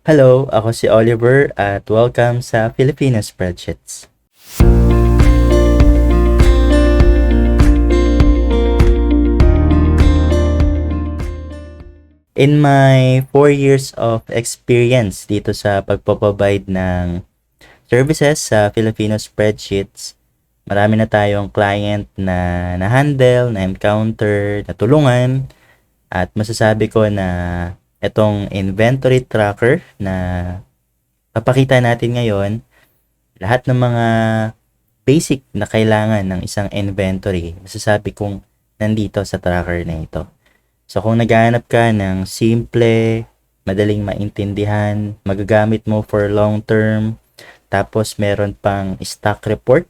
Hello, ako si Oliver at welcome sa Filipino Spreadsheets. In my 4 years of experience dito sa pagpo-provide ng services sa Filipino Spreadsheets, marami na tayong client na na-handle, na-encounter, natulungan, at masasabi ko na itong inventory tracker na papakita natin ngayon, lahat ng mga basic na kailangan ng isang inventory, masasabi kong nandito sa tracker na ito. So kung naghahanap ka ng simple, madaling maintindihan, magagamit mo for long term, tapos meron pang stock report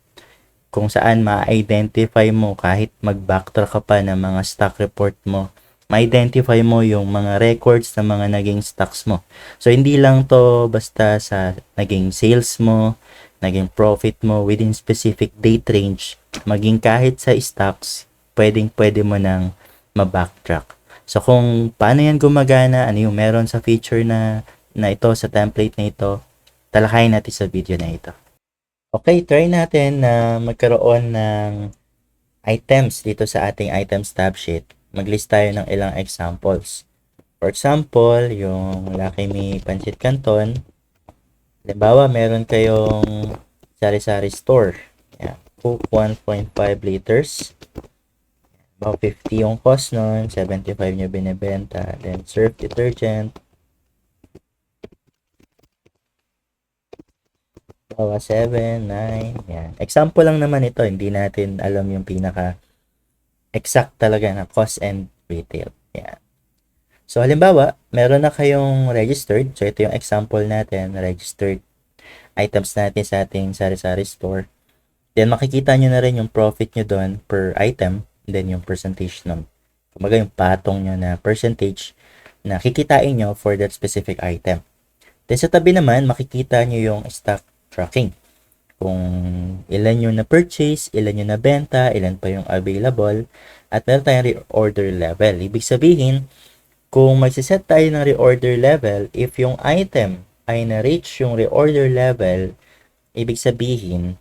kung saan ma-identify mo kahit mag-backtrack ka pa ng mga stock report mo, ma-identify mo yung mga records ng mga naging stocks mo. So hindi lang to basta sa naging sales mo, naging profit mo within specific date range, maging kahit sa stocks, pwede mo nang ma-backtrack. So kung paano yan gumagana, ano yung meron sa feature na ito, sa template na ito, talakayin natin sa video na ito. Okay, try natin na magkaroon ng items dito sa ating items tab sheet. Maglist tayo ng ilang examples. For example, yung Lucky Me Pancit Canton. Halimbawa, meron kayong sari-sari store. Yan. Coke 1.5 liters. About 50 yung cost nun. 75 nyo binibenta. Then, surf detergent. Bawa 7, 9. Yan. Example lang naman ito. Hindi natin alam yung pinaka exact talaga na cost and retail. Yan. So, halimbawa, meron na kayong registered. So, ito yung example natin. Registered items natin sa ating sari-sari store. Then, makikita nyo na rin yung profit nyo doon per item. Then, yung percentage nun. Kumbaga, yung patong nyo na percentage na kikitain nyo for that specific item. Then, sa tabi naman, makikita nyo yung stock tracking. Kung ilan yung na-purchase, ilan yung na-benta, ilan pa yung available, at meron tayong reorder level. Ibig sabihin, kung magsiset tayo ng reorder level, if yung item ay na-reach yung reorder level, ibig sabihin,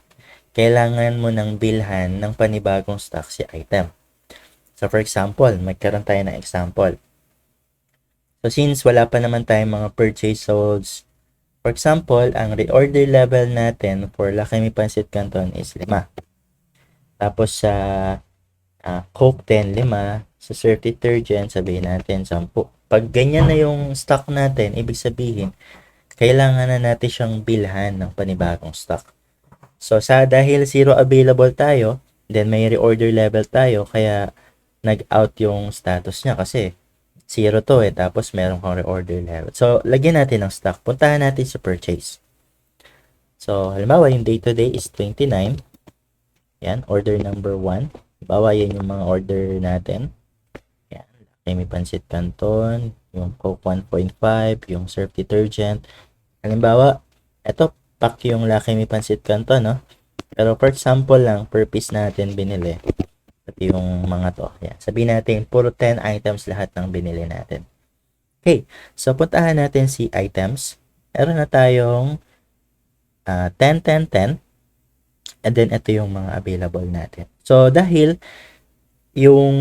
kailangan mo ng bilhan ng panibagong stock si item. So, for example, magkaroon tayo ng example. So, since wala pa naman tayong mga purchase holds, for example, ang reorder level natin for Lucky Me Pancit Canton is 5. Tapos sa Coke 10, 5. Sa surf detergent, sabihin natin 10. Pag ganyan na yung stock natin, ibig sabihin, kailangan na natin siyang bilhan ng panibagong stock. So, dahil 0 available tayo, then may reorder level tayo, kaya nag-out yung status niya kasi 0 to tapos meron kang reorder level. So, lagyan natin ng stock. Puntahan natin sa purchase. So, halimbawa, yung day to day is 29. Yan, order number 1. Halimbawa, yan yung mga order natin. Yan, Lucky Me Pancit Canton, yung Coke 1.5, yung surf detergent. Halimbawa, eto, pack yung Lucky Me Pancit Canton, no? Pero for example lang, per piece natin binili. Pati yung mga to. Yan. Sabihin natin, puro 10 items lahat ng binili natin. Okay. So, puntahan natin si items. Meron na tayong 10, 10, 10. And then, ito yung mga available natin. So, dahil yung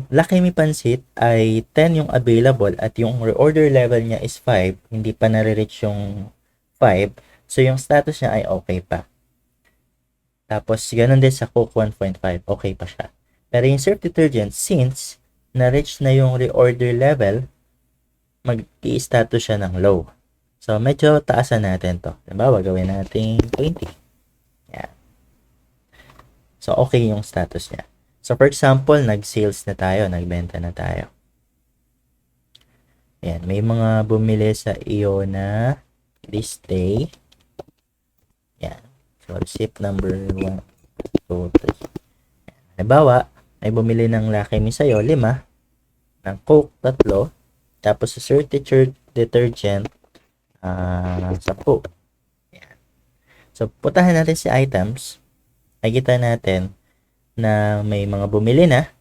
Lucky Me Pancit ay 10 yung available at yung reorder level niya is 5, hindi pa nare-reach yung 5. So, yung status niya ay okay pa. Tapos, ganun din sa Coke 1.5. Okay pa siya. Pero yung surf detergent, since na-reach na yung reorder level, mag-i-status siya ng low. So, medyo taasan natin to. Diba, gawin natin 20. Yan. So, okay yung status niya. So, for example, nag-sales na tayo, nagbenta na tayo. Yan, may mga bumili sa iyo na this day. Yan. So, receipt number 1, 2, 3. Halimbawa, ay bumili ng Lucky Me sa'yo, 5. Ng Coke, 3. Tapos sa surf detergent, 10. Yan. So, puntahan natin si items. Nakikita natin na may mga bumili na.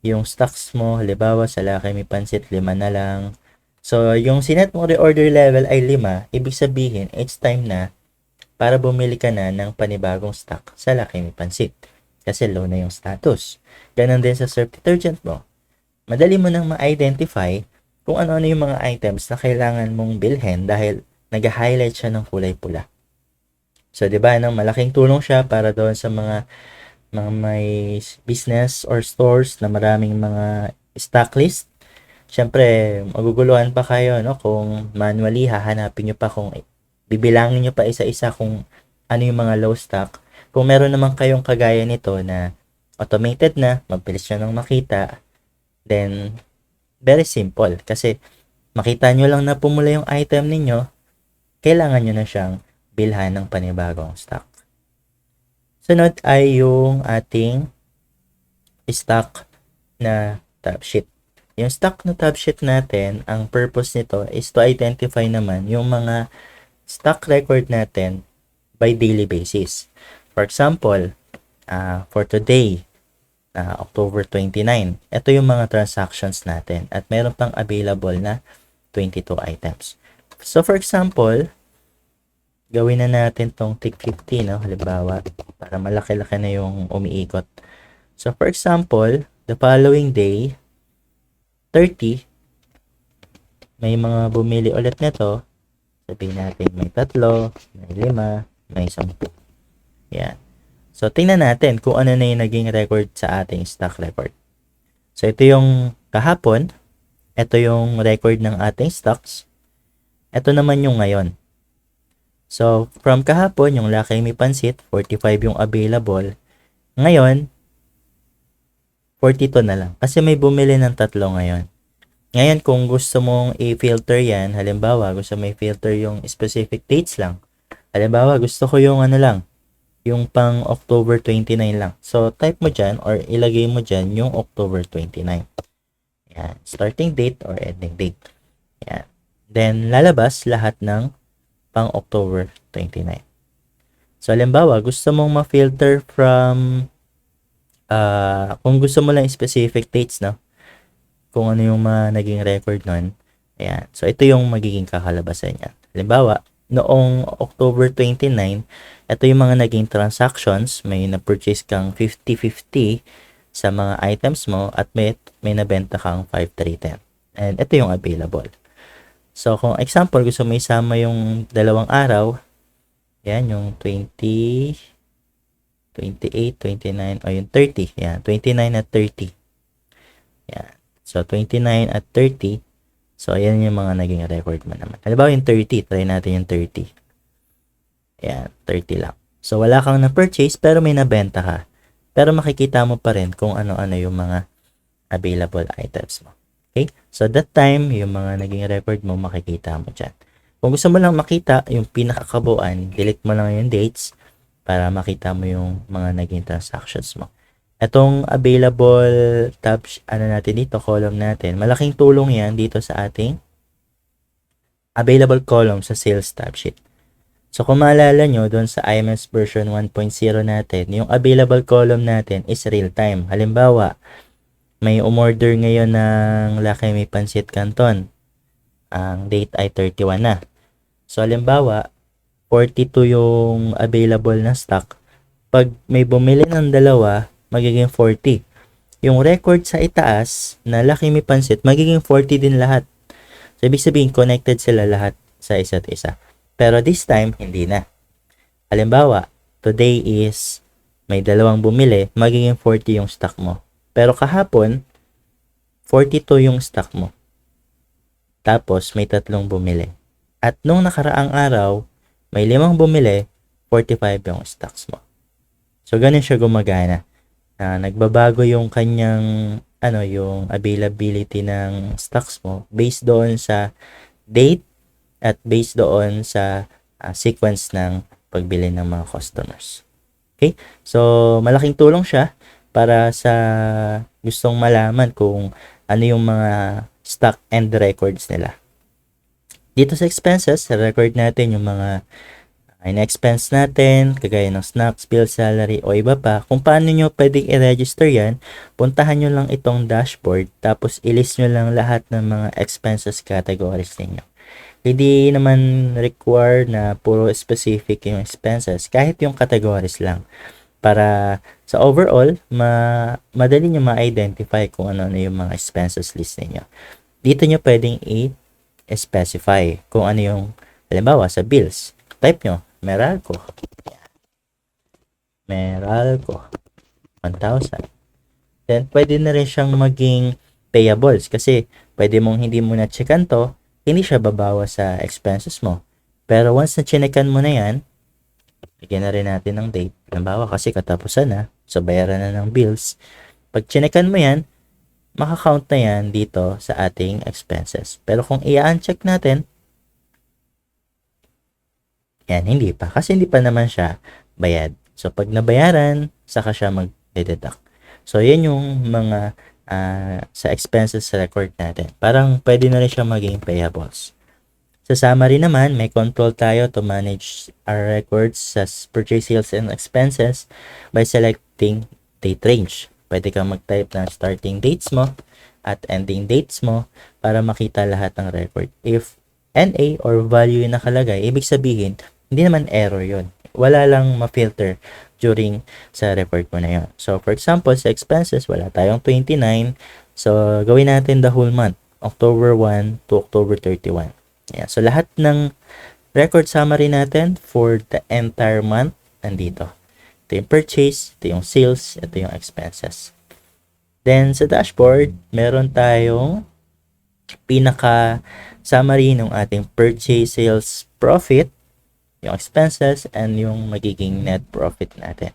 Yung stocks mo, halimbawa sa Lucky Me Pancit, 5 na lang. So, yung sinet mong reorder level ay 5, ibig sabihin, it's time na para bumili ka na ng panibagong stock sa Lucky Me Pansit. Kasi low na yung status. Ganon din sa surf detergent mo. Madali mo nang ma-identify kung ano-ano yung mga items na kailangan mong bilhin dahil nag-highlight siya ng kulay pula. So, di ba, malaking tulong siya para doon sa mga may business or stores na maraming mga stock list. Siyempre, maguguluhan pa kayo, no? Kung manually, hahanapin nyo pa kung bibilangin nyo pa isa-isa kung ano yung mga low stock. Kung meron naman kayong kagaya nito na automated na, mabilis nyo nang makita, then, very simple. Kasi, makita nyo lang na pumula yung item ninyo, kailangan nyo na siyang bilhan ng panibagong stock. Sunod ay yung ating stock na tab sheet. Yung stock na tab sheet natin, ang purpose nito is to identify naman yung mga stock record natin by daily basis. For example, for today, October 29, ito yung mga transactions natin at meron pang available na 22 items. So, for example, gawin na natin tong tick 50, no? Halimbawa, para malaki-laki na yung umiikot. So, for example, the following day, 30, may mga bumili ulit nito. Sabihin natin may 3, may 5, may 10. Yan. So, tingnan natin kung ano na yung naging record sa ating stock record. So, ito yung kahapon. Ito yung record ng ating stocks. Ito naman yung ngayon. So, from kahapon, yung Lucky Me Pansit, 45 yung available. Ngayon, 42 na lang. Kasi may bumili ng 3 ngayon. Ngayon, kung gusto mong i-filter yan, halimbawa, gusto mo i-filter yung specific dates lang. Halimbawa, gusto ko yung yung pang October 29 lang. So, type mo dyan or ilagay mo dyan yung October 29. Yan. Starting date or ending date. Yan. Then, lalabas lahat ng pang October 29. So, halimbawa, gusto mong ma-filter from kung gusto mo lang specific dates, no? Kung ano yung naging record nun. Ayan. So, ito yung magiging kakalabasan niya. Halimbawa, noong October 29, ito yung mga naging transactions. May na-purchase kang 50-50 sa mga items mo at may nabenta kang 5-3-10. And ito yung available. So, kung example, gusto mo isama yung 2 araw, yan, yung 20, 28, 29, o yung 30. Yan, 29 at 30. Yan. So, 29 at 30. So, ayan yung mga naging record mo naman. Halimbawa yung 30. Try natin yung 30. Yan, 30 lang. So, wala kang na-purchase pero may nabenta ka. Pero makikita mo pa rin kung ano-ano yung mga available items mo. Okay? So, that time, yung mga naging record mo, makikita mo dyan. Kung gusto mo lang makita yung pinakakabuuan, delete mo lang yung dates para makita mo yung mga naging transactions mo. Itong available tabs, natin dito, column natin, malaking tulong yan dito sa ating available column sa sales tab sheet. So, kung maalala nyo, doon sa IMS version 1.0 natin, yung available column natin is real time. Halimbawa, may umorder ngayon ng Lucky Me Pansit Canton. Ang date ay 31 na. So, halimbawa, 42 yung available na stock. Pag may bumili ng 2, magiging 40. Yung record sa itaas na Lucky Me Pansit, magiging 40 din lahat. So, ibig sabihin, connected sila lahat sa isa't isa. Pero this time, hindi na. Halimbawa, today is may 2 bumili, magiging 40 yung stock mo. Pero kahapon, 42 yung stock mo. Tapos, may 3 bumili. At nung nakaraang araw, may 5 bumili, 45 yung stocks mo. So, ganun siya gumagana. Nagbabago yung kanyang, yung availability ng stocks mo based doon sa date at based doon sa sequence ng pagbili ng mga customers. Okay? So, malaking tulong siya para sa gustong malaman kung ano yung mga stock and records nila. Dito sa expenses, record natin yung mga Ay na-expense natin, kagaya ng snacks, bill, salary, o iba pa. Kung paano nyo pwedeng i-register yan, puntahan nyo lang itong dashboard, tapos ilist nyo lang lahat ng mga expenses categories ninyo. Hindi naman require na puro specific yung expenses, kahit yung categories lang. Para sa overall, madali nyo ma-identify kung ano na yung mga expenses list ninyo. Dito nyo pwedeng i-specify kung ano yung, halimbawa, sa bills. Type nyo, Meralco. Meralco. 1,000. Then, pwede na rin siyang maging payables kasi pwede mong hindi mo na-checkan to, hindi siya babawas sa expenses mo. Pero once na chinekan mo na yan, bigyan na rin natin ng date. Halimbawa kasi katapusan na, so bayaran na ng bills. Pag chinekan mo yan, makakount na yan dito sa ating expenses. Pero kung i-uncheck natin, yan, hindi pa. Kasi hindi pa naman siya bayad. So, pag nabayaran, saka siya mag-deduct. So, yan yung mga sa expenses record natin. Parang pwede na rin siya maging payables. Sa summary naman, may control tayo to manage our records sa purchase, sales, and expenses by selecting date range. Pwede kang mag-type ng starting dates mo at ending dates mo para makita lahat ng record. If NA or value yung nakalagay, ibig sabihin, hindi naman error yon. Wala lang ma-filter during sa record mo na yon. So, for example, sa expenses, wala tayong 29. So, gawin natin the whole month, October 1 to October 31. Yeah. So, lahat ng record summary natin for the entire month, nandito. Ito yung purchase, ito yung sales, ito yung expenses. Then, sa dashboard, meron tayong pinaka summary ng ating purchase, sales, profit, yung expenses, and yung magiging net profit natin.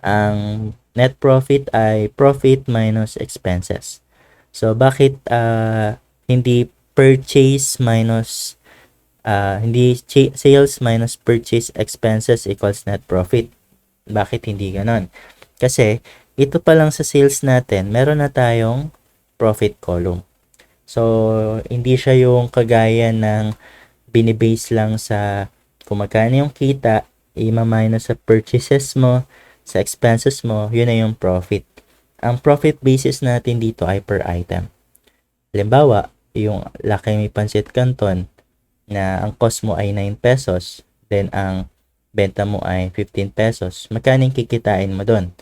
Ang net profit ay profit minus expenses. So, bakit hindi purchase minus hindi sales minus purchase expenses equals net profit? Bakit hindi ganon? Kasi, ito pa lang sa sales natin, meron na tayong profit column. So, hindi siya yung kagaya ng binibase lang sa kung magkano yung kita, i-minus sa purchases mo, sa expenses mo, yun na yung profit. Ang profit basis natin dito ay per item. Halimbawa, yung Lakay May Pancit Canton na ang cost mo ay 9 pesos, then ang benta mo ay 15 pesos, magkano yung kikitain mo doon?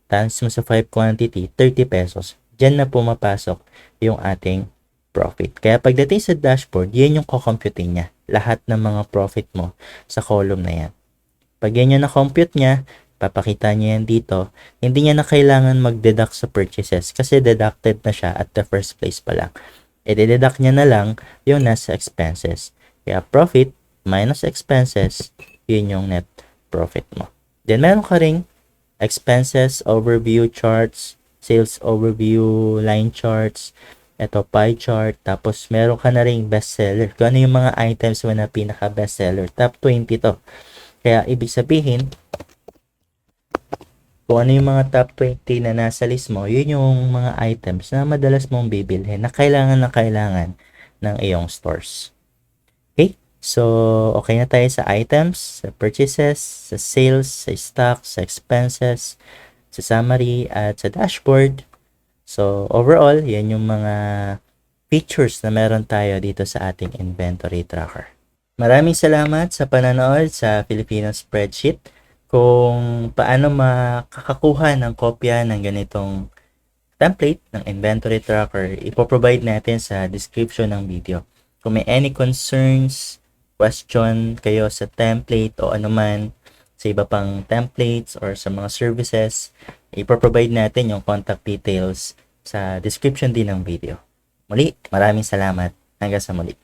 Times mo sa 5 quantity, 30 pesos. Diyan na pumapasok yung ating profit. Kaya pagdating sa dashboard, yan yung kukomputing niya. Lahat ng mga profit mo sa column na yan. Pag yan yung na-compute niya, papakita niya yan dito. Hindi niya na kailangan mag-deduct sa purchases kasi deducted na siya at the first place pa lang. I-deduct niya na lang yung nasa expenses. Kaya profit minus expenses, yun yung net profit mo. Then meron ka ring expenses overview charts, sales overview line charts, ito pie chart, tapos meron ka na ring bestseller. Kung ano yung mga items mo na pinaka bestseller, top 20 to. Kaya ibig sabihin, kung ano yung mga top 20 na nasa list mo, yun yung mga items na madalas mong bibilhin na kailangan ng iyong stores. Okay? So, okay na tayo sa items, sa purchases, sa sales, sa stocks, sa expenses, sa summary, at sa dashboard. So, overall, yan yung mga features na meron tayo dito sa ating inventory tracker. Maraming salamat sa panonood sa Filipino Spreadsheet. Kung paano makakakuha ng kopya ng ganitong template ng inventory tracker, ipoprovide natin sa description ng video. Kung may any concerns, question kayo sa template o anuman sa iba pang templates or sa mga services, ipoprovide natin yung contact details sa description din ng video. Muli, maraming salamat. Hanggang sa muli.